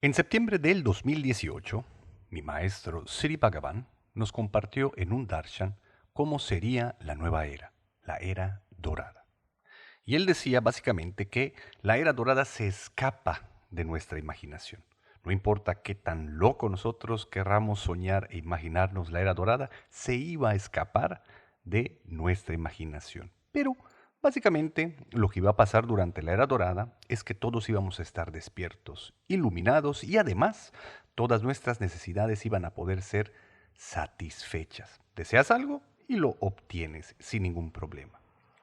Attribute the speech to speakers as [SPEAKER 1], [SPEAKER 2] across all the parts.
[SPEAKER 1] En septiembre del 2018, mi maestro Sri Bhagavan nos compartió en un darshan cómo sería la nueva era, la era dorada. Y él decía básicamente que la era dorada se escapa de nuestra imaginación. No importa qué tan loco nosotros querramos soñar e imaginarnos la era dorada, se iba a escapar de nuestra imaginación. Pero básicamente lo que iba a pasar durante la era dorada es que todos íbamos a estar despiertos, iluminados y además todas nuestras necesidades iban a poder ser satisfechas. Deseas algo y lo obtienes sin ningún problema.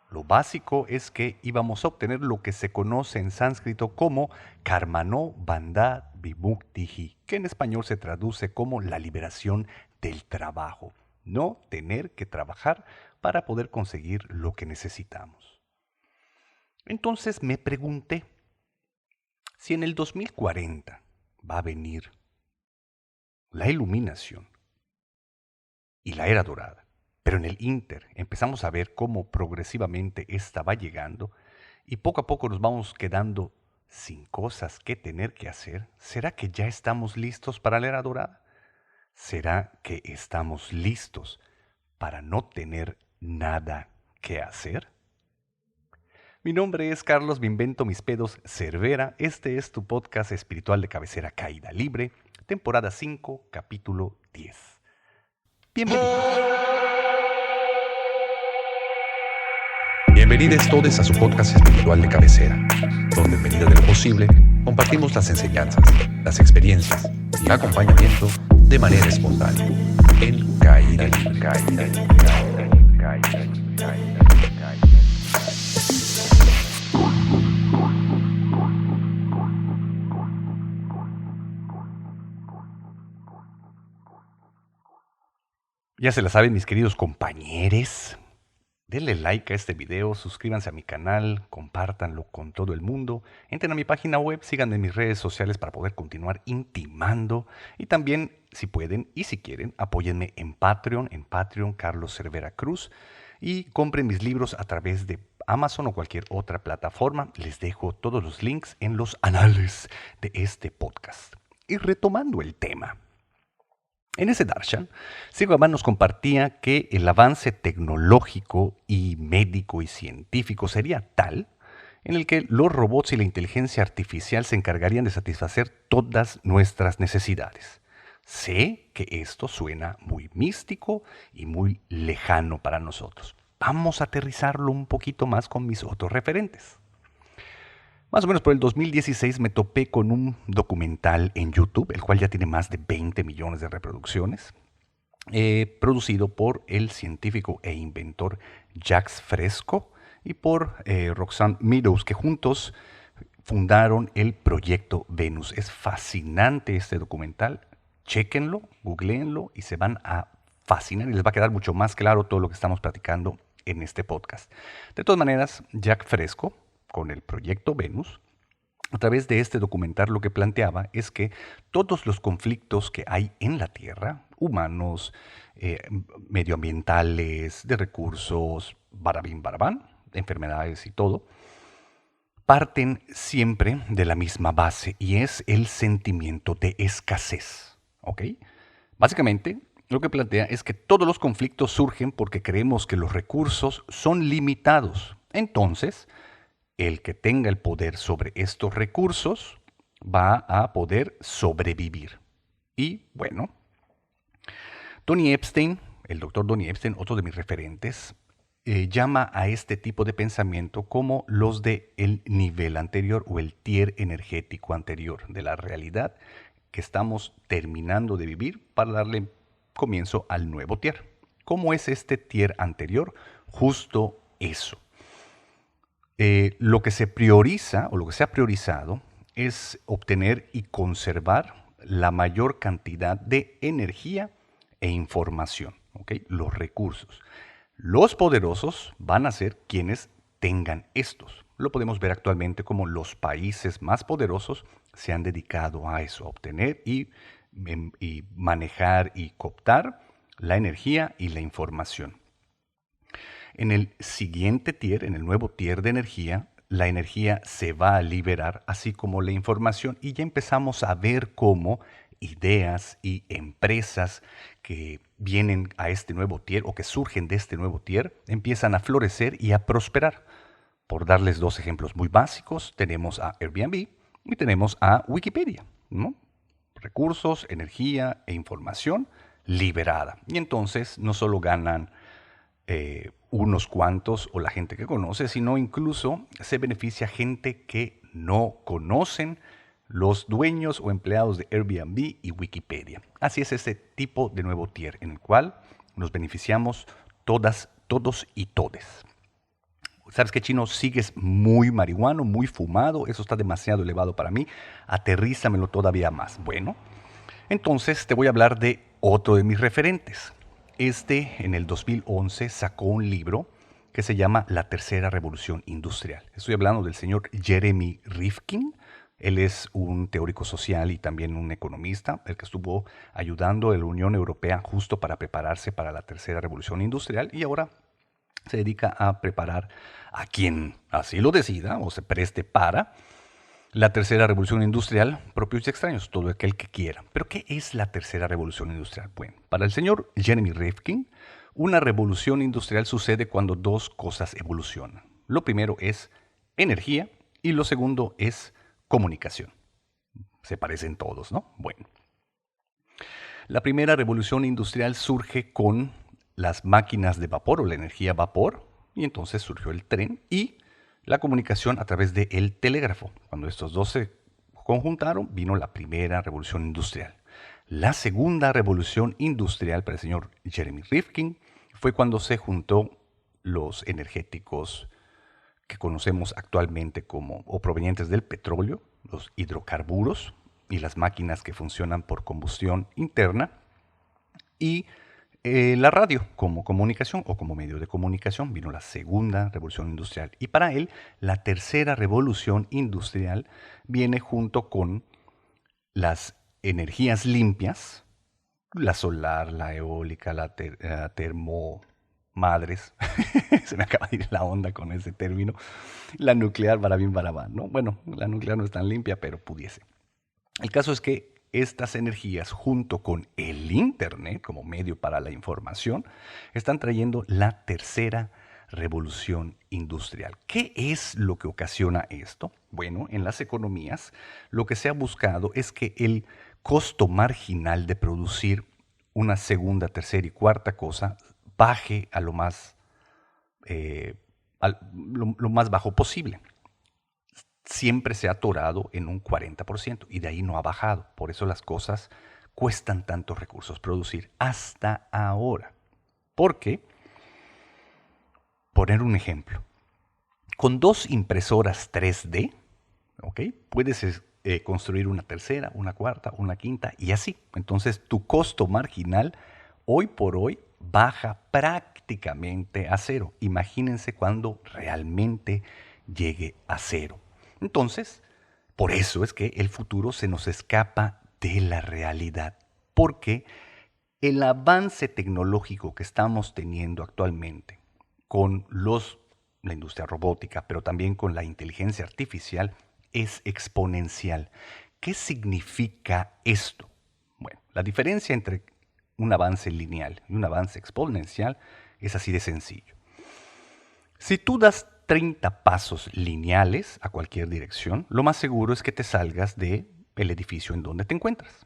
[SPEAKER 1] Lo básico es que íbamos a obtener lo que se conoce en sánscrito como Karmano Bandha Vimuktihi, que en español se traduce como la liberación del trabajo. No tener que trabajar para poder conseguir lo que necesitamos. Entonces me pregunté, si en el 2040 va a venir la iluminación y la era dorada, pero en el Inter empezamos a ver cómo progresivamente esta va llegando y poco a poco nos vamos quedando sin cosas que tener que hacer. ¿Será que ya estamos listos para la era dorada? ¿Será que estamos listos para no tener nada que hacer? Mi nombre es Carlos Bimvento Mis Pedos Cervera. Este es tu podcast espiritual de cabecera Caída Libre, temporada 5, capítulo 10. Bienvenidos.
[SPEAKER 2] Bienvenidos todos a su podcast espiritual de cabecera, donde en medida de lo posible compartimos las enseñanzas, las experiencias y el acompañamiento de manera espontánea en Caída Libre.
[SPEAKER 1] Ya se la saben, mis queridos compañeros. Denle like a este video, suscríbanse a mi canal, compártanlo con todo el mundo. Entren a mi página web, síganme en mis redes sociales para poder continuar intimando. Y también, si pueden y si quieren, apóyenme en Patreon Carlos Cervera Cruz. Y compren mis libros a través de Amazon o cualquier otra plataforma. Les dejo todos los links en los anales de este podcast. Y retomando el tema. En ese darshan, Sri Bhagavan nos compartía que el avance tecnológico y médico y científico sería tal en el que los robots y la inteligencia artificial se encargarían de satisfacer todas nuestras necesidades. Sé que esto suena muy místico y muy lejano para nosotros. Vamos a aterrizarlo un poquito más con mis otros referentes. Más o menos por el 2016 me topé con un documental en YouTube, el cual ya tiene más de 20 millones de reproducciones, producido por el científico e inventor Jacques Fresco y por Roxanne Meadows, que juntos fundaron el Proyecto Venus. Es fascinante este documental, chéquenlo, googleenlo y se van a fascinar y les va a quedar mucho más claro todo lo que estamos platicando en este podcast. De todas maneras, Jacques Fresco, con el Proyecto Venus, a través de este documental lo que planteaba es que todos los conflictos que hay en la Tierra, humanos, medioambientales, de recursos, barabín, barabán, enfermedades y todo, parten siempre de la misma base y es el sentimiento de escasez. ¿Ok? Básicamente, lo que plantea es que todos los conflictos surgen porque creemos que los recursos son limitados. Entonces, el que tenga el poder sobre estos recursos va a poder sobrevivir. Y bueno, Tony Epstein, el doctor Tony Epstein, otro de mis referentes, llama a este tipo de pensamiento como los de el nivel anterior o el tier energético anterior de la realidad que estamos terminando de vivir para darle comienzo al nuevo tier. ¿Cómo es este tier anterior? Justo eso. Lo que se prioriza o lo que se ha priorizado es obtener y conservar la mayor cantidad de energía e información, ¿ok? Los recursos. Los poderosos van a ser quienes tengan estos. Lo podemos ver actualmente como los países más poderosos se han dedicado a eso, a obtener y manejar y cooptar la energía y la información. En el siguiente tier, en el nuevo tier de energía, la energía se va a liberar, así como la información, y ya empezamos a ver cómo ideas y empresas que vienen a este nuevo tier o que surgen de este nuevo tier empiezan a florecer y a prosperar. Por darles dos ejemplos muy básicos, tenemos a Airbnb y tenemos a Wikipedia, ¿no? Recursos, energía e información liberada. Y entonces no solo ganan unos cuantos o la gente que conoce, sino incluso se beneficia gente que no conocen los dueños o empleados de Airbnb y Wikipedia. Así es ese tipo de nuevo tier en el cual nos beneficiamos todas, todos y todes. ¿Sabes qué, Chino? Sigues muy marihuano, muy fumado, eso está demasiado elevado para mí, aterrízamelo todavía más. Bueno, entonces te voy a hablar de otro de mis referentes. En el 2011 sacó un libro que se llama La Tercera Revolución Industrial. Estoy hablando del señor Jeremy Rifkin. Él es un teórico social y también un economista, el que estuvo ayudando a la Unión Europea justo para prepararse para la Tercera Revolución Industrial y ahora se dedica a preparar a quien así lo decida o se preste para la tercera revolución industrial, propios y extraños, todo aquel que quiera. ¿Pero qué es la tercera revolución industrial? Bueno, para el señor Jeremy Rifkin, una revolución industrial sucede cuando dos cosas evolucionan. Lo primero es energía y lo segundo es comunicación. Se parecen todos, ¿no? Bueno. La primera revolución industrial surge con las máquinas de vapor o la energía vapor y entonces surgió el tren y la comunicación a través del telégrafo. Cuando estos dos se conjuntaron, vino la primera revolución industrial. La segunda revolución industrial para el señor Jeremy Rifkin fue cuando se juntó los energéticos que conocemos actualmente como o provenientes del petróleo, los hidrocarburos y las máquinas que funcionan por combustión interna y la radio como comunicación o como medio de comunicación. Vino la segunda revolución industrial y para él la tercera revolución industrial viene junto con las energías limpias, la solar, la eólica, la termomadres, se me acaba de ir la onda con ese término, la nuclear, barabín, barabán, ¿no? Bueno, la nuclear no es tan limpia, pero pudiese. El caso es que estas energías, junto con el Internet como medio para la información, están trayendo la tercera revolución industrial. ¿Qué es lo que ocasiona esto? Bueno, en las economías lo que se ha buscado es que el costo marginal de producir una segunda, tercera y cuarta cosa baje a lo más bajo posible. Siempre se ha atorado en un 40% y de ahí no ha bajado. Por eso las cosas cuestan tantos recursos producir hasta ahora. Porque, poner un ejemplo, con dos impresoras 3D, ¿ok? Puedes construir una tercera, una cuarta, una quinta y así. Entonces tu costo marginal hoy por hoy baja prácticamente a cero. Imagínense cuando realmente llegue a cero. Entonces, por eso es que el futuro se nos escapa de la realidad, porque el avance tecnológico que estamos teniendo actualmente con la industria robótica, pero también con la inteligencia artificial, es exponencial. ¿Qué significa esto? Bueno, la diferencia entre un avance lineal y un avance exponencial es así de sencillo. Si tú das 30 pasos lineales a cualquier dirección, lo más seguro es que te salgas del edificio en donde te encuentras.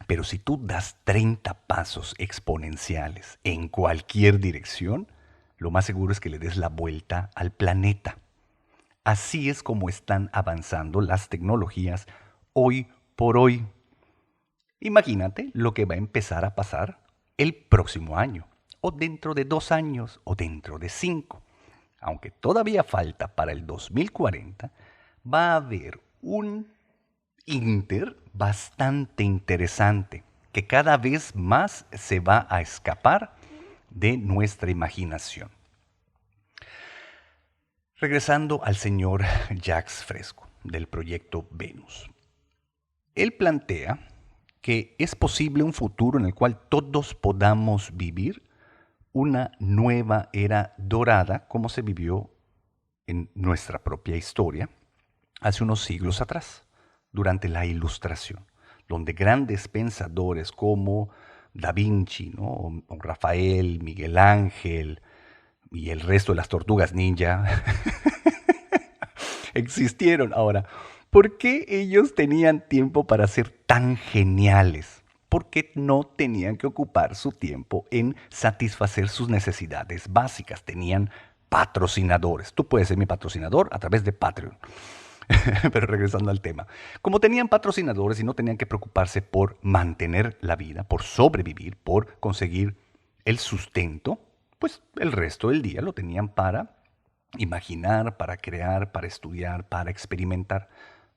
[SPEAKER 1] Pero si tú das 30 pasos exponenciales en cualquier dirección, lo más seguro es que le des la vuelta al planeta. Así es como están avanzando las tecnologías hoy por hoy. Imagínate lo que va a empezar a pasar el próximo año, o dentro de 2 años, o dentro de 5. Aunque todavía falta para el 2040, va a haber un bastante interesante que cada vez más se va a escapar de nuestra imaginación. Regresando al señor Jacques Fresco del proyecto Venus. Él plantea que es posible un futuro en el cual todos podamos vivir una nueva era dorada como se vivió en nuestra propia historia hace unos siglos atrás, durante la Ilustración, donde grandes pensadores como Da Vinci, ¿no? o Rafael, Miguel Ángel y el resto de las tortugas ninja existieron. Ahora, ¿por qué ellos tenían tiempo para ser tan geniales? Porque no tenían que ocupar su tiempo en satisfacer sus necesidades básicas. Tenían patrocinadores. Tú puedes ser mi patrocinador a través de Patreon. Pero regresando al tema. Como tenían patrocinadores y no tenían que preocuparse por mantener la vida, por sobrevivir, por conseguir el sustento, pues el resto del día lo tenían para imaginar, para crear, para estudiar, para experimentar.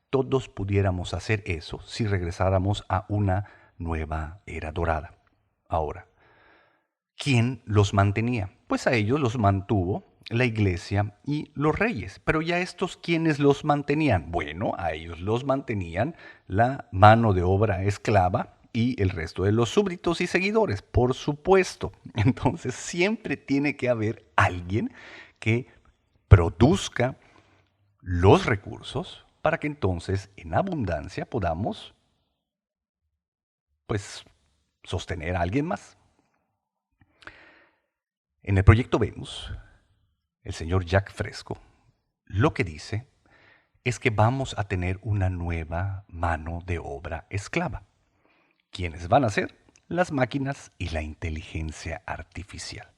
[SPEAKER 1] Todos pudiéramos hacer eso si regresáramos a una nueva era dorada. Ahora, ¿quién los mantenía? Pues a ellos los mantuvo la iglesia y los reyes. Pero ya estos, ¿quiénes los mantenían? Bueno, a ellos los mantenían la mano de obra esclava y el resto de los súbditos y seguidores, por supuesto. Entonces siempre tiene que haber alguien que produzca los recursos para que entonces en abundancia podamos, pues, sostener a alguien más. En el proyecto Venus, el señor Jack Fresco lo que dice es que vamos a tener una nueva mano de obra esclava. ¿Quiénes van a ser? Las máquinas y la inteligencia artificial.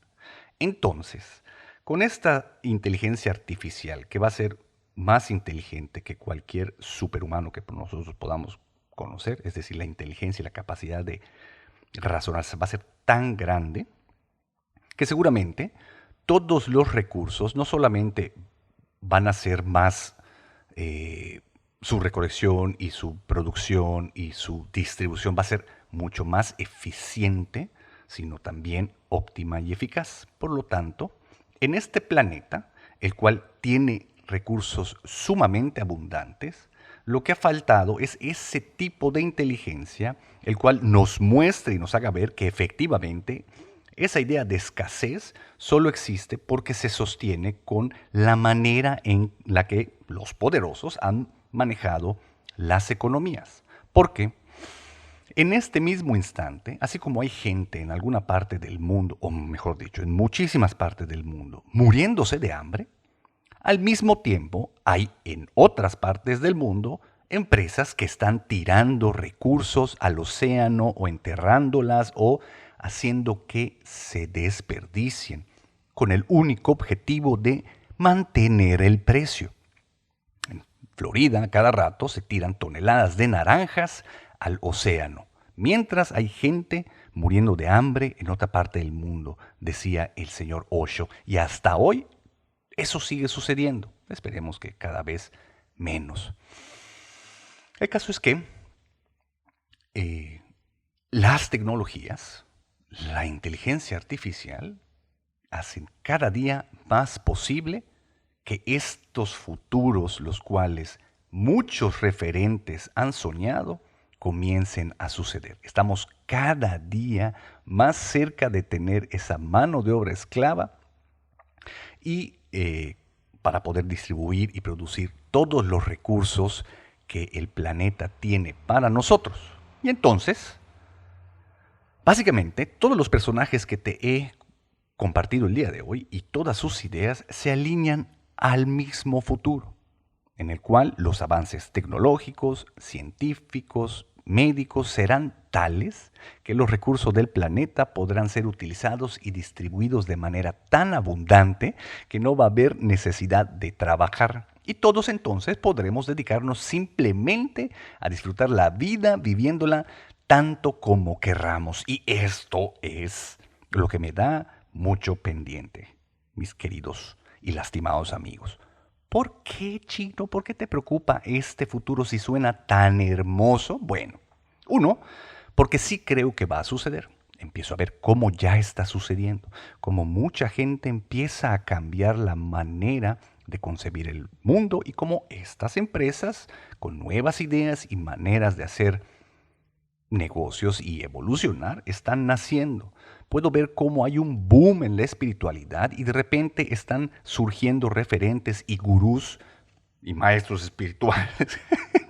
[SPEAKER 1] Entonces, con esta inteligencia artificial que va a ser más inteligente que cualquier superhumano que nosotros podamos conocer, es decir, la inteligencia y la capacidad de razonar va a ser tan grande que seguramente todos los recursos no solamente van a ser más su recolección y su producción y su distribución va a ser mucho más eficiente, sino también óptima y eficaz. Por lo tanto, en este planeta, el cual tiene recursos sumamente abundantes, lo que ha faltado es ese tipo de inteligencia, el cual nos muestre y nos haga ver que efectivamente esa idea de escasez solo existe porque se sostiene con la manera en la que los poderosos han manejado las economías. Porque en este mismo instante, así como hay gente en alguna parte del mundo, o mejor dicho, en muchísimas partes del mundo, muriéndose de hambre, al mismo tiempo hay en otras partes del mundo empresas que están tirando recursos al océano o enterrándolas o haciendo que se desperdicien con el único objetivo de mantener el precio. En Florida, cada rato se tiran toneladas de naranjas al océano, mientras hay gente muriendo de hambre en otra parte del mundo, decía el señor Osho, y hasta hoy eso sigue sucediendo. Esperemos que cada vez menos. El caso es que las tecnologías, la inteligencia artificial, hacen cada día más posible que estos futuros, los cuales muchos referentes han soñado, comiencen a suceder. Estamos cada día más cerca de tener esa mano de obra esclava y para poder distribuir y producir todos los recursos que el planeta tiene para nosotros. Y entonces, básicamente, todos los personajes que te he compartido el día de hoy y todas sus ideas se alinean al mismo futuro, en el cual los avances tecnológicos, científicos, médicos serán tales que los recursos del planeta podrán ser utilizados y distribuidos de manera tan abundante que no va a haber necesidad de trabajar. Y todos entonces podremos dedicarnos simplemente a disfrutar la vida viviéndola tanto como querramos. Y esto es lo que me da mucho pendiente, mis queridos y lastimados amigos. ¿Por qué, Chino? ¿Por qué te preocupa este futuro si suena tan hermoso? Bueno, uno, porque sí creo que va a suceder. Empiezo a ver cómo ya está sucediendo, cómo mucha gente empieza a cambiar la manera de concebir el mundo y cómo estas empresas, con nuevas ideas y maneras de hacer negocios y evolucionar están naciendo. Puedo ver cómo hay un boom en la espiritualidad y de repente están surgiendo referentes y gurús y maestros espirituales,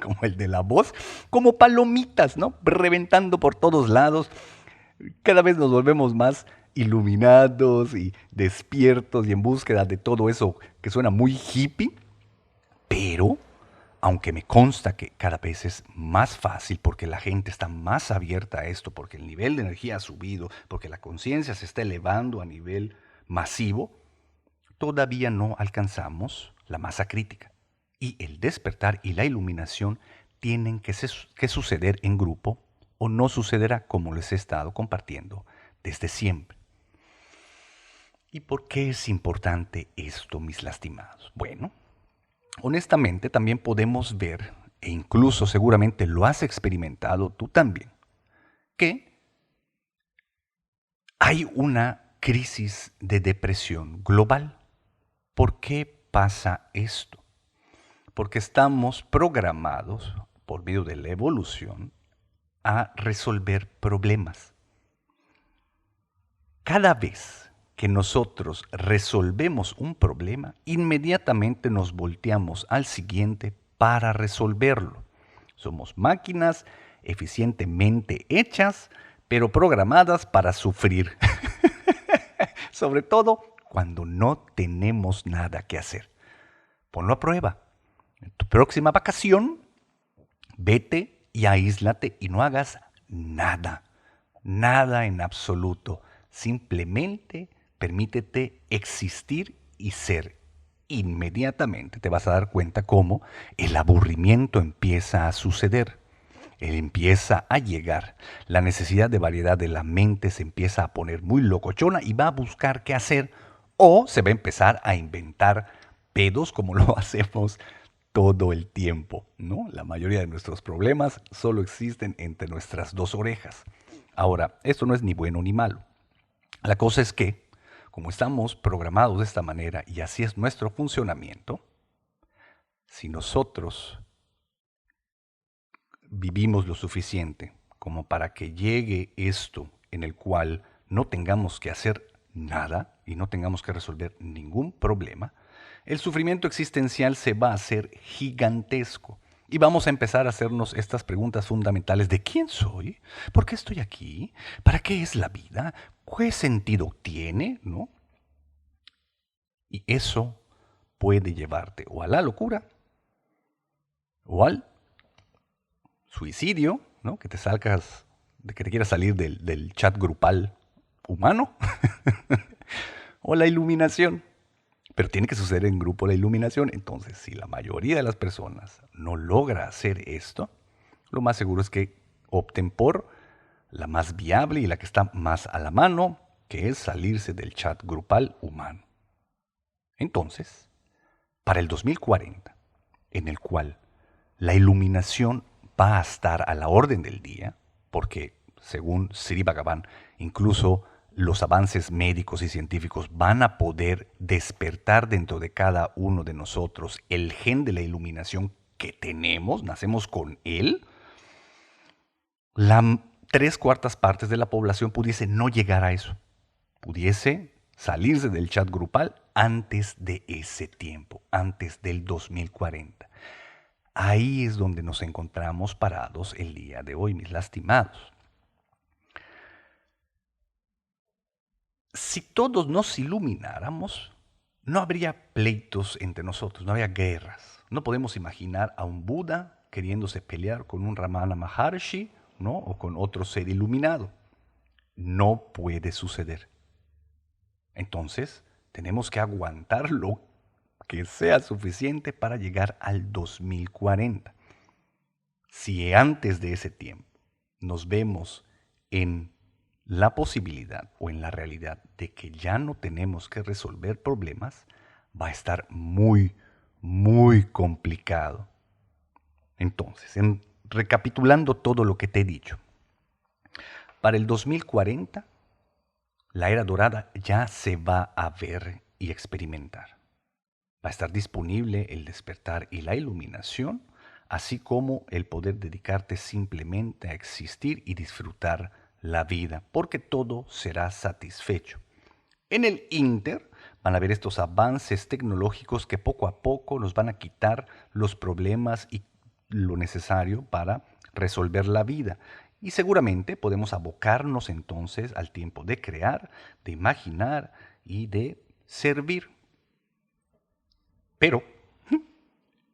[SPEAKER 1] como el de la voz, como palomitas, ¿no? Reventando por todos lados. Cada vez nos volvemos más iluminados y despiertos y en búsqueda de todo eso que suena muy hippie, pero aunque me consta que cada vez es más fácil porque la gente está más abierta a esto, porque el nivel de energía ha subido, porque la conciencia se está elevando a nivel masivo, todavía no alcanzamos la masa crítica. Y el despertar y la iluminación tienen que suceder en grupo o no sucederá como les he estado compartiendo desde siempre. ¿Y por qué es importante esto, mis lastimados? Bueno, honestamente también podemos ver, e incluso seguramente lo has experimentado tú también, que hay una crisis de depresión global. ¿Por qué pasa esto? Porque estamos programados por medio de la evolución a resolver problemas. Cada vez que nosotros resolvemos un problema, inmediatamente nos volteamos al siguiente para resolverlo. Somos máquinas eficientemente hechas, pero programadas para sufrir. Sobre todo cuando no tenemos nada que hacer. Ponlo a prueba. En tu próxima vacación, vete y aíslate y no hagas nada. Nada en absoluto. Simplemente permítete existir y ser. Inmediatamente te vas a dar cuenta cómo el aburrimiento empieza a suceder. Él empieza a llegar. La necesidad de variedad de la mente se empieza a poner muy locochona y va a buscar qué hacer o se va a empezar a inventar pedos como lo hacemos todo el tiempo, ¿no? La mayoría de nuestros problemas solo existen entre nuestras dos orejas. Ahora, esto no es ni bueno ni malo. La cosa es que, como estamos programados de esta manera y así es nuestro funcionamiento, si nosotros vivimos lo suficiente como para que llegue esto en el cual no tengamos que hacer nada y no tengamos que resolver ningún problema, el sufrimiento existencial se va a hacer gigantesco. Y vamos a empezar a hacernos estas preguntas fundamentales de ¿quién soy? ¿Por qué estoy aquí? ¿Para qué es la vida? ¿Qué sentido tiene? ¿No? Y eso puede llevarte o a la locura o al suicidio, ¿no? Que te salgas, de que te quieras salir del chat grupal humano, o la iluminación. Pero tiene que suceder en grupo la iluminación. Entonces, si la mayoría de las personas no logra hacer esto, lo más seguro es que opten por la más viable y la que está más a la mano, que es salirse del chat grupal humano. Entonces, para el 2040, en el cual la iluminación va a estar a la orden del día, porque según Sri Bhagavan, incluso los avances médicos y científicos van a poder despertar dentro de cada uno de nosotros el gen de la iluminación que tenemos, nacemos con él, la 3/4 partes de la población pudiese no llegar a eso, pudiese salirse del chat grupal antes de ese tiempo, antes del 2040. Ahí es donde nos encontramos parados el día de hoy, mis lastimados. Si todos nos ilumináramos, no habría pleitos entre nosotros, no habría guerras. No podemos imaginar a un Buda queriéndose pelear con un Ramana Maharshi, ¿no? O con otro ser iluminado. No puede suceder. Entonces, tenemos que aguantar lo que sea suficiente para llegar al 2040. Si antes de ese tiempo nos vemos en la posibilidad o en la realidad de que ya no tenemos que resolver problemas, va a estar muy, muy complicado. Entonces, recapitulando todo lo que te he dicho, para el 2040, la era dorada ya se va a ver y experimentar. Va a estar disponible el despertar y la iluminación así como el poder dedicarte simplemente a existir y disfrutar la vida, porque todo será satisfecho. En el Inter van a haber estos avances tecnológicos que poco a poco nos van a quitar los problemas y lo necesario para resolver la vida. Y seguramente podemos abocarnos entonces al tiempo de crear, de imaginar y de servir. Pero,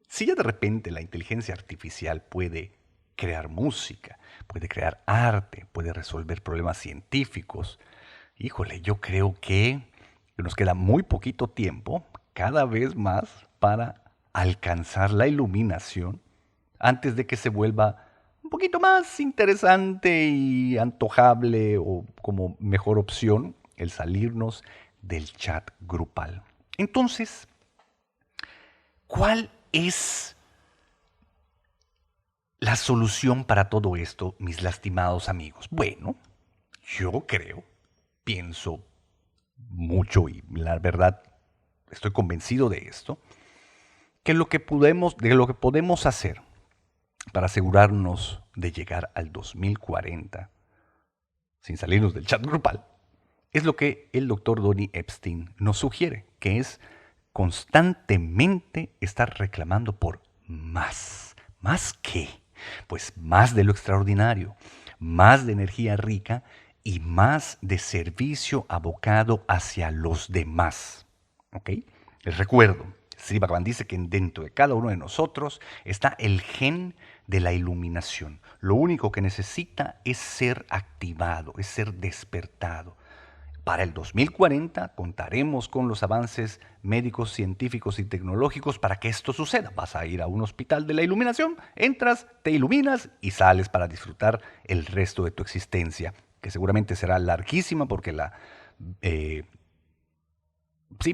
[SPEAKER 1] si ya de repente la inteligencia artificial puede crear música, puede crear arte, puede resolver problemas científicos, híjole, yo creo que nos queda muy poquito tiempo, cada vez más, para alcanzar la iluminación antes de que se vuelva un poquito más interesante y antojable o como mejor opción el salirnos del chat grupal. Entonces, ¿cuál es la solución para todo esto, mis lastimados amigos? Bueno, yo pienso mucho y la verdad estoy convencido de esto, que lo que podemos hacer para asegurarnos de llegar al 2040 sin salirnos del chat grupal es lo que el doctor Donny Epstein nos sugiere, que es constantemente estar reclamando por más. ¿Más qué? Pues más de lo extraordinario, más de energía rica y más de servicio abocado hacia los demás. ¿Ok? Les recuerdo, Sri Bhagavan dice que dentro de cada uno de nosotros está el gen de la iluminación. Lo único que necesita es ser activado, es ser despertado. Para el 2040 contaremos con los avances médicos, científicos y tecnológicos para que esto suceda. Vas a ir a un hospital de la iluminación, entras, te iluminas y sales para disfrutar el resto de tu existencia, que seguramente será larguísima porque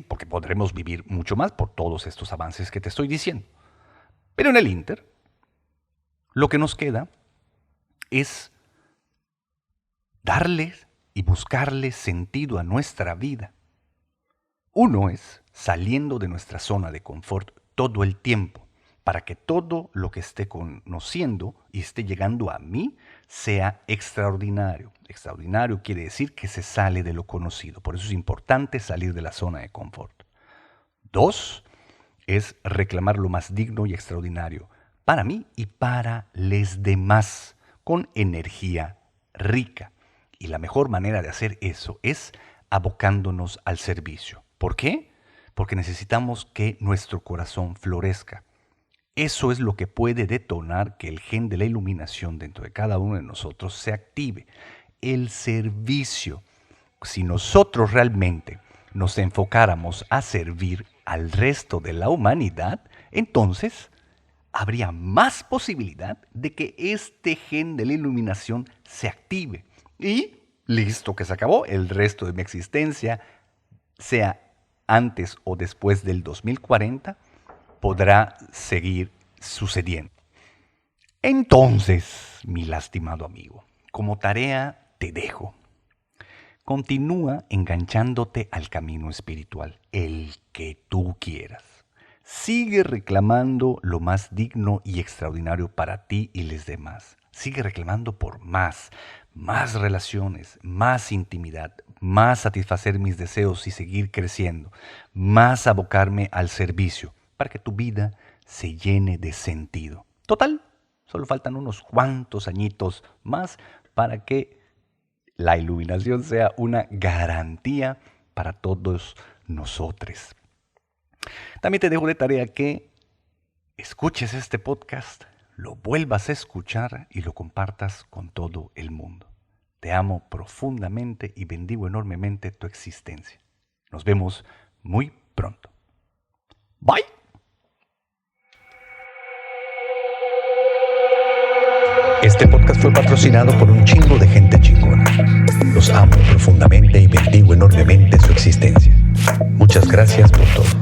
[SPEAKER 1] porque podremos vivir mucho más por todos estos avances que te estoy diciendo. Pero en el Inter, lo que nos queda es darles y buscarle sentido a nuestra vida. Uno es saliendo de nuestra zona de confort todo el tiempo, para que todo lo que esté conociendo y esté llegando a mí sea extraordinario. Extraordinario quiere decir que se sale de lo conocido, por eso es importante salir de la zona de confort. 2 es reclamar lo más digno y extraordinario para mí y para los demás, con energía rica. Y la mejor manera de hacer eso es abocándonos al servicio. ¿Por qué? Porque necesitamos que nuestro corazón florezca. Eso es lo que puede detonar que el gen de la iluminación dentro de cada uno de nosotros se active. El servicio. Si nosotros realmente nos enfocáramos a servir al resto de la humanidad, entonces habría más posibilidad de que este gen de la iluminación se active. Y listo, que se acabó. El resto de mi existencia, sea antes o después del 2040, podrá seguir sucediendo. Entonces, mi lastimado amigo, como tarea te dejo. Continúa enganchándote al camino espiritual, el que tú quieras. Sigue reclamando lo más digno y extraordinario para ti y los demás. Sigue reclamando por más relaciones, más intimidad, más satisfacer mis deseos y seguir creciendo, más abocarme al servicio, para que tu vida se llene de sentido. Total, solo faltan unos cuantos añitos más para que la iluminación sea una garantía para todos nosotros. También te dejo de tarea que escuches este podcast, lo vuelvas a escuchar y lo compartas con todo el mundo. Te amo profundamente y bendigo enormemente tu existencia. Nos vemos muy pronto. Bye.
[SPEAKER 2] Este podcast fue patrocinado por un chingo de gente chingona. Los amo profundamente y bendigo enormemente su existencia. Muchas gracias por todo.